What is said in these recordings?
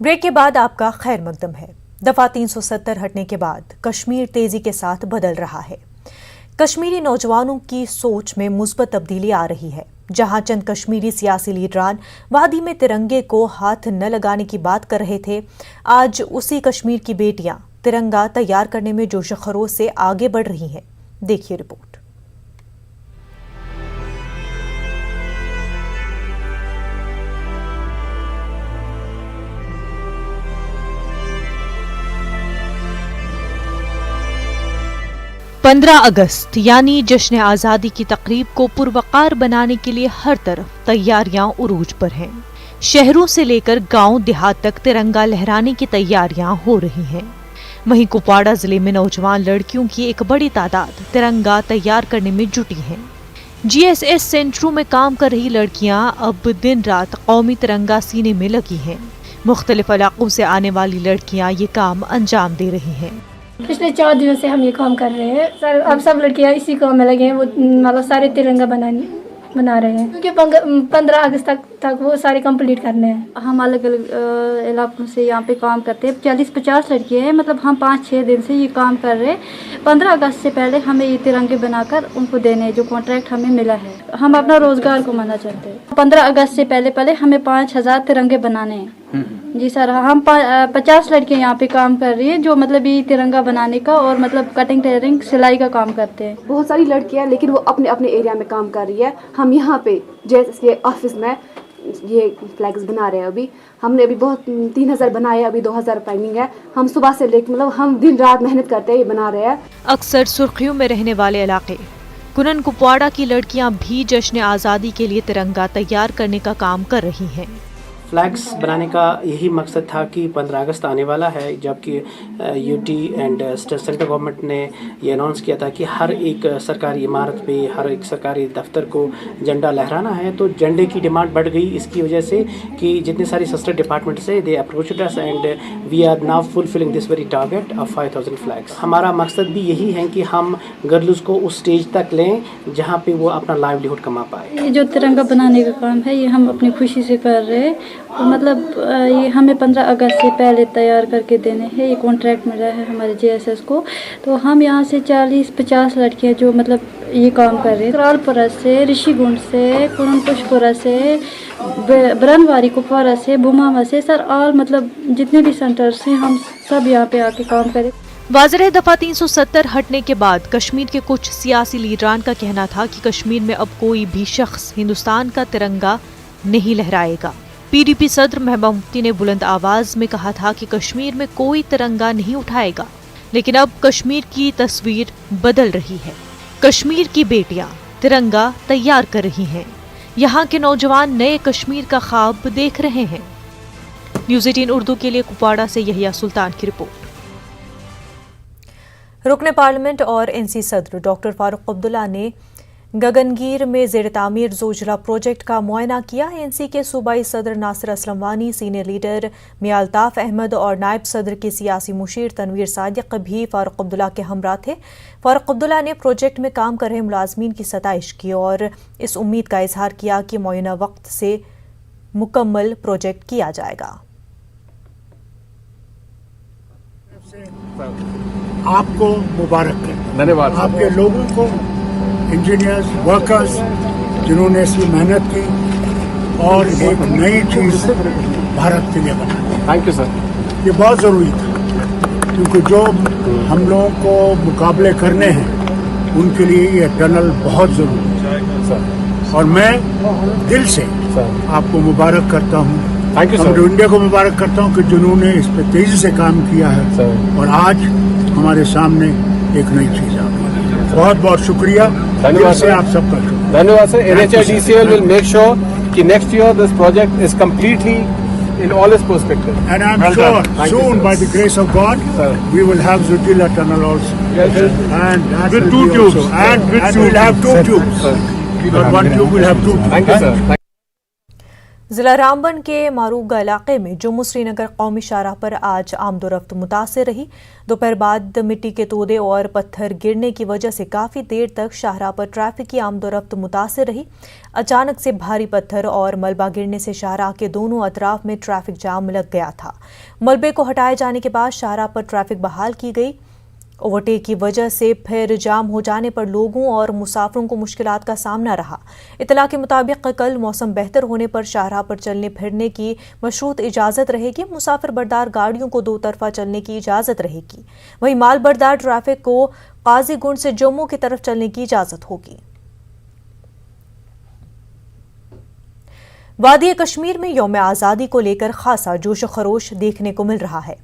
Break के बाद आपका खैर मकदम है। दफा 370 हटने के बाद कश्मीर तेजी के साथ बदल रहा है। कश्मीरी नौजवानों की सोच में मुस्बत तब्दीली आ रही है। जहां चंद कश्मीरी सियासी लीडरान वादी में तिरंगे को हाथ न लगाने की बात कर रहे थे, आज उसी कश्मीर की बेटियां तिरंगा तैयार करने में जोश खरोश से आगे बढ़ रही हैं। देखिए रिपोर्ट। पंद्रह अगस्त यानी जश्न आज़ादी की तकरीब को पुरवकार बनाने के लिए हर तरफ तैयारियां उरूज पर हैं। शहरों से लेकर गांव देहात तक तिरंगा लहराने की तैयारियां हो रही हैं। वहीं कुपवाड़ा जिले में नौजवान लड़कियों की एक बड़ी तादाद तिरंगा तैयार करने में जुटी है। GSS सेंटरों में काम कर रही लड़कियां अब दिन रात कौमी तिरंगा सीने में लगी हैं। मुख्तलिफ इलाकों से आने वाली लड़कियां ये काम अंजाम दे रही हैं। पिछले 4 दिनों से हम ये काम कर रहे हैं सर। अब सब लड़कियां इसी काम में लगे हैं। वो मतलब सारे तिरंगा बना रहे हैं, क्योंकि 15 अगस्त तक वो सारे कंप्लीट करने हैं। हम अलग अलग इलाकों से यहाँ पे काम करते हैं। 40-50 लड़कियाँ हैं। मतलब हम 5-6 दिन से ये काम कर रहे हैं। 15 अगस्त से पहले हमें ये तिरंगे बनाकर उनको देने हैं, जो कॉन्ट्रैक्ट हमें मिला है। हम अपना रोजगार को माना चाहते हैं। 15 अगस्त से पहले हमें 5000 तिरंगे बनाने हैं। जी सर, हम 50 लड़कियाँ यहाँ पे काम कर रही हैं, जो मतलब ये तिरंगा बनाने का और मतलब कटिंग टेलरिंग सिलाई का काम करते हैं। बहुत सारी लड़कियाँ, लेकिन वो अपने अपने एरिया में काम कर रही है। हम यहाँ पे जैसे ऑफिस में ये फ्लैग्स बना रहे हैं। अभी हमने बहुत 3000 बनाए, अभी 2000 पेंडिंग है। हम सुबह से लेकर मतलब हम दिन रात मेहनत करते हैं, ये बना रहे हैं। अक्सर सुर्खियों में रहने वाले इलाके कुनन कुपवाड़ा की लड़कियां भी जश्न आज़ादी के लिए तिरंगा तैयार करने का काम कर रही हैं। फ्लैग्स बनाने का यही मकसद था कि 15 अगस्त आने वाला है, जबकि UT एंड सेंट्रल गवर्नमेंट ने ये अनाउंस किया था कि हर एक सरकारी इमारत पे, हर एक सरकारी दफ्तर को झंडा लहराना है। तो झंडे की डिमांड बढ़ गई इसकी वजह से कि जितने सारे सिस्टर डिपार्टमेंट से they approached us and we are now fulfilling this very target of 5000 flags. हमारा मकसद भी यही है कि हम गर्ल्स को उस स्टेज तक लें जहाँ पे वो अपना लाइवलीहुड कमा पाए। ये जो तिरंगा बनाने का काम है, ये हम अपनी खुशी से कर रहे हैं। मतलब ये हमें 15 अगस्त से पहले तैयार करके देने हैं। ये कॉन्ट्रैक्ट मिला है हमारे GSS को। तो हम यहाँ से 40-50 लड़कियाँ जो मतलब ये काम कर रहे हैं। त्रालपुरा से, ऋषिगुंड से, कुनपुशपुरा से, ब्रनवारी कुपवाड़ा से, बुमावा से, सर और मतलब जितने भी सेंटर्स हैं, हम सब यहाँ पे आके काम करें। वाज़ेह है, दफा 370 हटने के बाद कश्मीर के कुछ सियासी लीडरान का कहना था कि कश्मीर में अब कोई भी शख्स हिंदुस्तान का तिरंगा नहीं लहराएगा। PDP सदर महबूबा मुफ्ती ने बुलंद आवाज में कहा था कि कश्मीर में कोई तिरंगा नहीं उठाएगा। लेकिन अब कश्मीर की तस्वीर बदल रही है। कश्मीर की बेटियां तिरंगा तैयार कर रही हैं। यहाँ के नौजवान नए कश्मीर का ख्वाब देख रहे हैं। न्यूज़ 18 उर्दू के लिए कुपवाड़ा से यहिया सुल्तान की रिपोर्ट। रुकने पार्लियामेंट और NC सदर डॉक्टर फारूक अब्दुल्ला ने गगनगीर में ज़ेर तामीर जोजला प्रोजेक्ट का मुआयना किया। NC के सूबाई सदर नासिर असलम वानी, सीनियर लीडर मियां अल्ताफ अहमद और नायब सदर के सियासी मुशीर तनवीर सादिक भी फारूक अब्दुल्ला के हमरा थे। फारूक अब्दुल्ला ने प्रोजेक्ट में काम कर रहे मुलाजमीन की सताइश की और इस उम्मीद का इजहार किया कि मुअय्यना वक्त से मुकम्मल प्रोजेक्ट किया जाएगा। आपको मुबारक है, धन्यवाद आपके लोगों को, इंजीनियर्स, वर्कर्स जिन्होंने इसकी मेहनत की और एक नई चीज भारत के लिए बनाई। Thank you sir. ये बहुत ज़रूरी था, क्योंकि जो हम लोगों को मुकाबले करने हैं उनके लिए ये टनल बहुत ज़रूरी है सर। और मैं दिल से आपको मुबारक करता हूँ। Thank you sir. इंडिया को मुबारक करता हूँ कि जिन्होंने इस पर तेजी से काम किया है सर। और आज हमारे सामने एक नई चीज आ गई। बहुत बहुत शुक्रिया। धन्यवाद से आप सबका धन्यवाद sir. NHIDCL will make sure कि next year this project is completely in all its perspective. And I'm sure soon, by the grace of God, we will have Zutila tunnel also. Yes, and that with will 2 be tubes. also. And we'll have 2 tubes. Not 1 tube, we'll have 2 tubes. Thank you sir. जिला रामबन के मारूगा इलाके में जम्मू श्रीनगर कौमी शाहराह पर आज आमदोरफ्त मुतासिर रही। दोपहर बाद मिट्टी के तोदे और पत्थर गिरने की वजह से काफ़ी देर तक शाहराह पर ट्रैफिक की आमदोरफ्त मुतासिर रही। अचानक से भारी पत्थर और मलबा गिरने से शाहराह के दोनों अतराफ में ट्रैफिक जाम लग गया था। मलबे को हटाए जाने के बाद शाहराह पर ट्रैफिक बहाल की गई। ओवरटेक की वजह से फिर जाम हो जाने पर लोगों और मुसाफिरों को मुश्किलात का सामना रहा। इतला के मुताबिक कल मौसम बेहतर होने पर शाहराह पर चलने फिरने की मशरूत इजाज़त रहेगी। मुसाफिर बरदार गाड़ियों को 2 तरफा चलने की इजाज़त रहेगी। वहीं माल बरदार ट्रैफिक को काजीगुंड से जम्मू की तरफ चलने की इजाज़त होगी। वादी कश्मीर में यौम आज़ादी को लेकर खासा जोश खरोश देखने को मिल रहा है।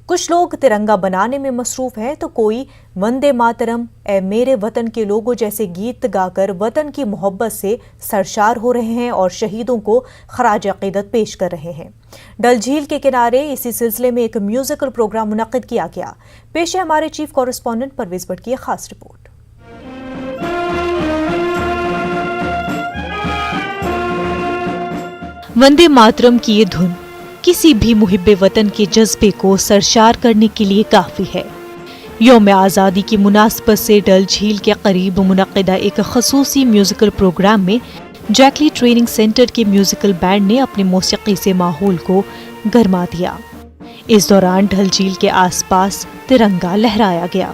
कुछ लोग तिरंगा बनाने में मसरूफ हैं तो कोई वंदे मातरम, ए मेरे वतन के लोगों जैसे गीत गाकर वतन की मोहब्बत से सरशार हो रहे हैं और शहीदों को खराज अकीदत पेश कर रहे हैं। डल झील के किनारे इसी सिलसिले में एक म्यूजिकल प्रोग्राम मुनक्किद किया गया। पेश है हमारे चीफ कॉरेस्पॉन्डेंट परवेज भट्ट की खास रिपोर्ट। वंदे मातरम की ये धुन किसी भी मुहिब्बे वतन के जज्बे को सरशार करने के लिए काफी है। यौम आज़ादी की मुनासबत से डल झील के करीब मुनक्किदा एक खसूसी म्यूजिकल प्रोग्राम में जैकली ट्रेनिंग सेंटर के म्यूजिकल बैंड ने अपनी मौसीकी से माहौल को गरमा दिया। इस दौरान डल झील के आसपास तिरंगा लहराया गया।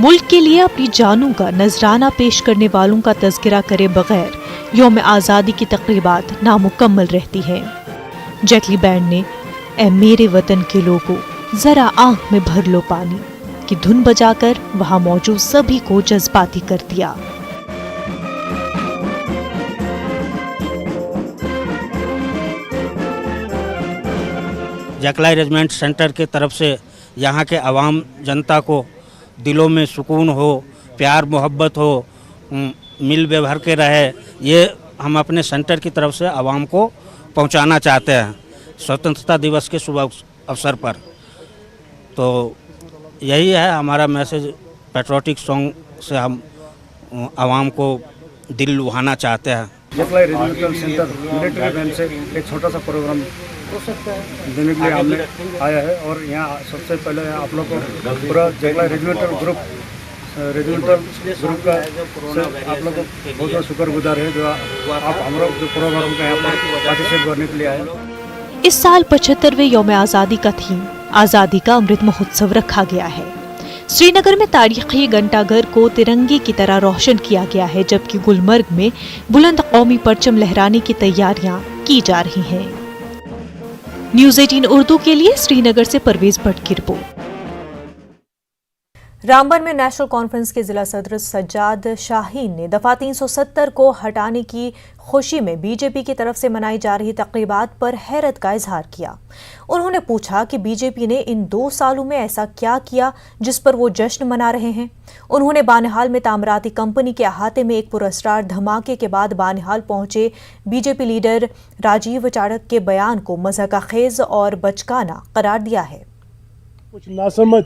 मुल्क के लिए अपनी जानों का नजराना पेश करने वालों का तज़किरा करे बगैर यौम आज़ादी की तक़रीबात नामुकम्मल रहती हैं। जैकली बैंड ने ए मेरे वतन के लोगों जरा आंख में भर लो पानी की धुन बजाकर वहां मौजूद सभी को जज्बाती कर दिया। जैकलाई रेजिमेंट सेंटर के तरफ से यहाँ के आवाम जनता को दिलों में सुकून हो, प्यार मोहब्बत हो, मिल व्यवहार के रहे, ये हम अपने सेंटर की तरफ से आवाम को पहुंचाना चाहते हैं स्वतंत्रता दिवस के शुभ अवसर पर। तो यही है हमारा मैसेज। पैट्रियोटिक सॉन्ग से हम आवाम को दिल लुभाना चाहते हैं। जैकलाई रेजिमेंटल सेंटर मिलिट्री बैंड से एक छोटा सा प्रोग्राम देने के लिए हमने आया है और यहाँ सबसे पहले आप लोग को पूरा जैकलाई रेजिमेंटल ग्रुप का आप लोग को बहुत बहुत शुक्रगुजार है जो आप हम लोग जो प्रोग्राम का यहाँ पर पार्टिसिपेट करने के लिए आए। इस साल 75वें यौम आज़ादी का थीम आज़ादी का अमृत महोत्सव रखा गया है। श्रीनगर में तारीखी घंटाघर को तिरंगे की तरह रोशन किया गया है, जबकि गुलमर्ग में बुलंद कौमी परचम लहराने की तैयारियां की जा रही हैं। न्यूज़ 18 उर्दू के लिए श्रीनगर से परवेज भट्ट की रिपोर्ट। रामबन में नेशनल कॉन्फ्रेंस के जिला सदर सज्जाद शाहीन ने दफा 370 को हटाने की खुशी में बीजेपी की तरफ से मनाई जा रही तकरीबात पर हैरत का इजहार किया। उन्होंने पूछा कि बीजेपी ने इन 2 सालों में ऐसा क्या किया जिस पर वो जश्न मना रहे हैं। उन्होंने बानिहाल में तामराती कंपनी के अहाते में एक पुरस्कार धमाके के बाद बानिहाल पहुंचे बीजेपी लीडर राजीव चाणक्य के बयान को मज़ाक़खेज़ और बचकाना करार दिया है। कुछ नासमझ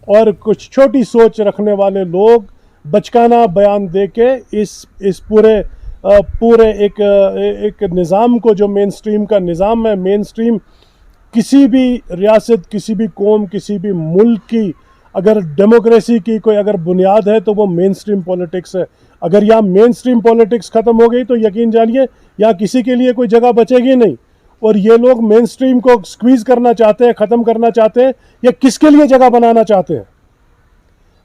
और कुछ छोटी सोच रखने वाले लोग बचकाना बयान देके इस पूरे एक निज़ाम को, जो मेन स्ट्रीम का निज़ाम है, मेन स्ट्रीम किसी भी रियासत, किसी भी कौम, किसी भी मुल्क की अगर डेमोक्रेसी की कोई अगर बुनियाद है तो वो मेन स्ट्रीम पॉलिटिक्स है। अगर यहाँ मेन स्ट्रीम पॉलिटिक्स ख़त्म हो गई तो यकीन जानिए यहाँ किसी के लिए कोई जगह बचेगी नहीं। और ये लोग मेन स्ट्रीम को स्क्वीज़ करना चाहते हैं, ख़त्म करना चाहते हैं, या किसके लिए जगह बनाना चाहते हैं।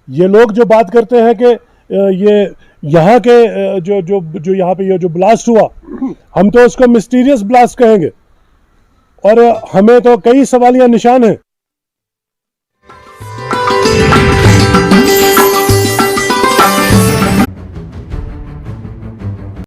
ये लोग जो बात करते हैं कि ये यहाँ के जो यहाँ पे ये जो ब्लास्ट हुआ, हम तो उसको मिस्टीरियस ब्लास्ट कहेंगे और हमें तो कई सवालिया निशान हैं।